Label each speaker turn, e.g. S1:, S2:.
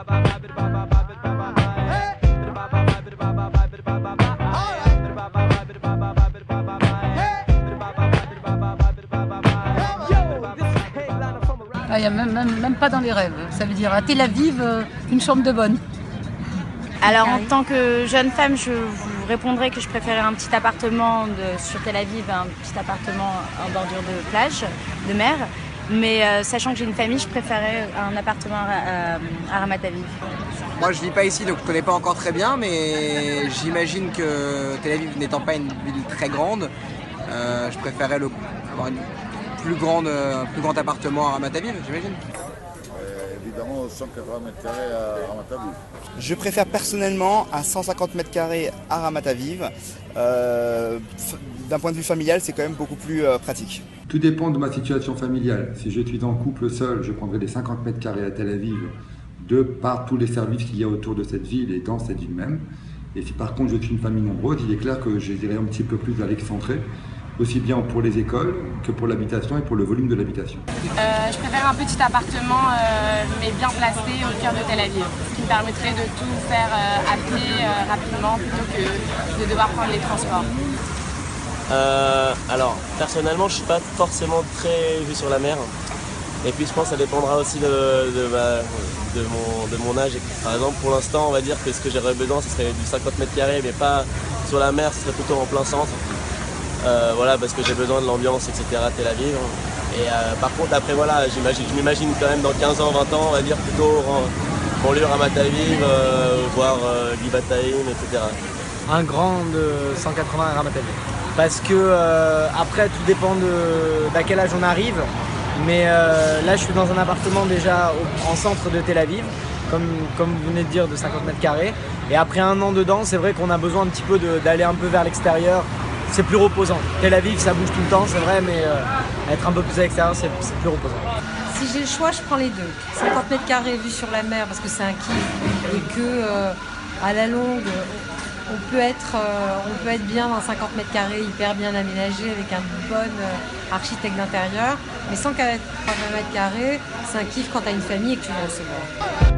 S1: Ah, il n'y a même pas dans les rêves. Ça veut dire à Tel Aviv, une chambre de bonne.
S2: Alors en tant que jeune femme, je vous répondrais que je préférais un petit appartement sur Tel Aviv, un petit appartement en bordure de plage, de mer. Mais sachant que j'ai une famille, je préférais un appartement à Ramat Aviv.
S3: Moi je vis pas ici donc je connais pas encore très bien, mais j'imagine que Tel Aviv n'étant pas une ville très grande, je préférais avoir un plus grand appartement à Ramat Aviv, j'imagine.
S4: Évidemment 180 mètres carrés à Ramat Aviv.
S5: Je préfère personnellement à 150 mètres carrés à Ramat Aviv. D'un point de vue familial, c'est quand même beaucoup plus pratique.
S6: Tout dépend de ma situation familiale. Si je suis en couple seul, je prendrai les 50 mètres carrés à Tel Aviv, de par tous les services qu'il y a autour de cette ville et dans cette ville même. Et si par contre je suis une famille nombreuse, il est clair que j'irai un petit peu plus à l'excentré, aussi bien pour les écoles que pour l'habitation et pour le volume de l'habitation.
S7: Je préfère un petit appartement, mais bien placé au cœur de Tel Aviv, ce qui me permettrait de tout faire à pied rapidement plutôt que de devoir prendre les transports.
S8: Alors, personnellement, je suis pas forcément très vue sur la mer. Et puis, je pense que ça dépendra aussi de mon âge. Par exemple, pour l'instant, on va dire que ce que j'aurais besoin, ce serait du 50 mètres carrés, mais pas sur la mer, ce serait plutôt en plein centre. Voilà, parce que j'ai besoin de l'ambiance, etc. à Tel Aviv. Et par contre, après, voilà, je m'imagine quand même dans 15 ans, 20 ans, on va dire plutôt en banlieue Ramat Aviv, voire Givat-Haim, etc.
S9: Un grand de 180 à Ramat Aviv. Parce que après tout dépend d'à quel âge on arrive, mais là je suis dans un appartement déjà en centre de Tel Aviv, comme vous venez de dire, de 50 mètres carrés, et après un an dedans, c'est vrai qu'on a besoin un petit peu d'aller un peu vers l'extérieur, c'est plus reposant. Tel Aviv ça bouge tout le temps, c'est vrai, mais être un peu plus à l'extérieur, c'est plus reposant.
S10: Si j'ai le choix, je prends les deux. 50 mètres carrés vue sur la mer parce que c'est un kiff et que à la longue on peut être bien dans 50 mètres carrés, hyper bien aménagé avec un bon architecte d'intérieur. Mais 180 mètres carrés, c'est un kiff quand tu as une famille et que tu veux recevoir.